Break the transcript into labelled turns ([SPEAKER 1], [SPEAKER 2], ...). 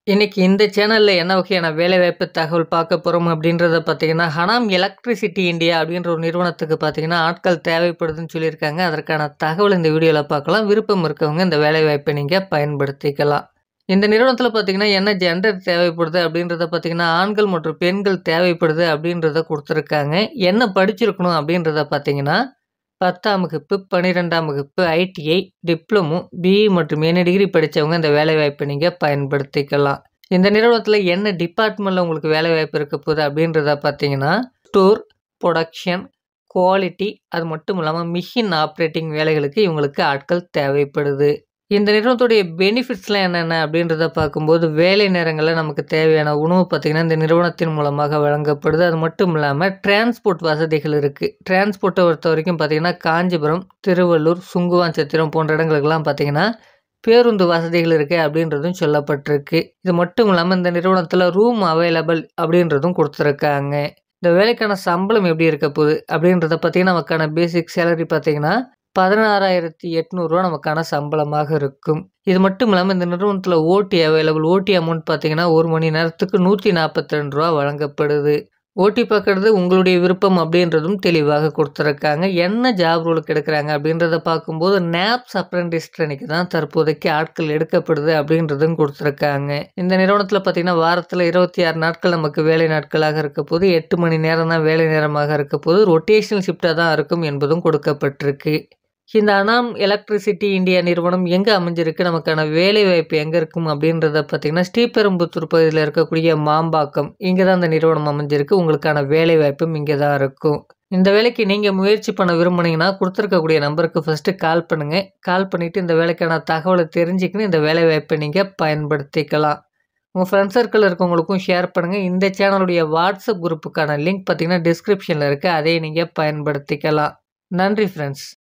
[SPEAKER 1] இன்னைக்கு இந்த சேனல்ல என்ன வகையான வேலைவாய்ப்பு தகவல் பார்க்க போறோம் அப்படின்றத பார்த்தீங்கன்னா, ஹனாம் எலக்ட்ரிசிட்டி இந்தியா அப்படின்ற ஒரு நிறுவனத்துக்கு பார்த்தீங்கன்னா, ஆட்கள் தேவைப்படுதுன்னு சொல்லியிருக்காங்க. அதற்கான தகவல் இந்த வீடியோல பார்க்கலாம். விருப்பம் இருக்கவங்க இந்த வேலைவாய்ப்பை நீங்க பயன்படுத்திக்கலாம். இந்த நிறுவனத்தில பார்த்தீங்கன்னா, என்ன ஜெண்டர் தேவைப்படுது அப்படின்றத பார்த்தீங்கன்னா, ஆண்கள் மற்றும் பெண்கள் தேவைப்படுது அப்படின்றத குடுத்துருக்காங்க. என்ன படிச்சிருக்கணும் அப்படின்றத பார்த்தீங்கன்னா, 10ஆம் வகுப்பு, 12ஆம் வகுப்பு, ஐடிஐ, டிப்ளமோ, பிஇ மற்றும் எனி டிகிரி படிச்சவங்க இந்த வேலைவாய்ப்பை நீங்க பயன்படுத்திக்கலாம். இந்த நிறுவனத்தில என்ன டிபார்ட்மெண்ட்ல உங்களுக்கு வேலைவாய்ப்பு இருக்க போகுது அப்படின்றத பார்த்தீங்கன்னா, ஸ்டோர், புரொடக்ஷன், குவாலிட்டி அது மட்டும் இல்லாம மிஷின் ஆப்பரேட்டிங் வேலைகளுக்கு இவங்களுக்கு ஆட்கள் தேவைப்படுது. இந்த நிறுவனத்துடைய பெனிஃபிட்ஸ்லாம் என்னென்ன அப்படின்றத பார்க்கும்போது, வேலை நேரங்கள்ல நமக்கு தேவையான உணவு பார்த்தீங்கன்னா, இந்த நிறுவனத்தின் மூலமாக வழங்கப்படுது. அது மட்டும் இல்லாம டிரான்ஸ்போர்ட் வசதிகள் இருக்கு. டிரான்ஸ்போர்ட்ட பொறுத்தவரைக்கும் பார்த்தீங்கன்னா, காஞ்சிபுரம், திருவள்ளூர், சுங்குவான்சத்திரம் போன்ற இடங்களுக்கெல்லாம் பார்த்தீங்கன்னா, பேருந்து வசதிகள் இருக்கு அப்படின்றதும் சொல்லப்பட்டிருக்கு. இது மட்டும் இல்லாம இந்த நிறுவனத்தில ரூம் அவைலபிள் அப்படின்றதும் குடுத்துருக்காங்க. இந்த வேலைக்கான சம்பளம் எப்படி இருக்க போகுது அப்படின்றத பார்த்தீங்கன்னா, நமக்கான பேசிக் சேலரி பார்த்தீங்கன்னா, ரூ. 16,800 நமக்கான சம்பளமாக இருக்கும். இது மட்டும் இல்லாம இந்த நிறுவனத்தில ஓடி அவைலபிள். ஓடி அமௌண்ட் பார்த்தீங்கன்னா, 1 மணி நேரத்துக்கு ரூ. 142 வழங்கப்படுது. ஓடி பார்க்கறது உங்களுடைய விருப்பம் அப்படின்றதும் தெளிவாக குடுத்துருக்காங்க. என்ன ஜாப் ரோலுக்கு எடுக்குறாங்க அப்படின்றத பார்க்கும்போது, நேப்ஸ் அப்ரென்டிஸ் ட்ரெய்னிக்கு தான் தற்போதைக்கு ஆட்கள் எடுக்கப்படுது அப்படின்றதும் குடுத்துருக்காங்க. இந்த நிறுவனத்தில பார்த்தீங்கன்னா, வாரத்தில 26 நாட்கள் நமக்கு வேலை நாட்களாக இருக்க போது. 8 மணி நேரம் தான் வேலை நேரமாக இருக்க போது. ரொட்டேஷனல் ஷிஃப்ட்டா தான் இருக்கும் என்பதும் கொடுக்கப்பட்டிருக்கு. இந்த அனாம் எலக்ட்ரிசிட்டி இந்தியா நிறுவனம் எங்க அமைஞ்சிருக்கு? நமக்கான வேலைவாய்ப்பு எங்க இருக்கும்? அப்படின்றத பார்த்தீங்கன்னா, ஸ்ரீபெரும்புத்தூர் பகுதியில இருக்கக்கூடிய மாம்பாக்கம். இங்க தான் இந்த நிறுவனம் அமைஞ்சிருக்கு. உங்களுக்கான வேலைவாய்ப்பும் இங்க தான் இருக்கும். இந்த வேலைக்கு நீங்க முயற்சி பண்ண விரும்புனீங்கன்னா, குடுத்துருக்கக்கூடிய நம்பருக்கு ஃபர்ஸ்ட்டு கால் பண்ணுங்க. கால் பண்ணிட்டு இந்த வேலைக்கான தகவல தெரிஞ்சுக்கின்னு இந்த வேலைவாய்ப்பை நீங்க பயன்படுத்திக்கலாம். உங்க ஃப்ரெண்ட்ஸ் சர்க்கிள்ல இருக்கவங்களுக்கும் ஷேர் பண்ணுங்க. இந்த சேனலுடைய வாட்ஸ்அப் குரூப்புக்கான லிங்க் பார்த்தீங்கன்னா, டிஸ்கிரிப்ஷன்ல இருக்கு. அதை நீங்க பயன்படுத்திக்கலாம். நன்றி ஃப்ரெண்ட்ஸ்.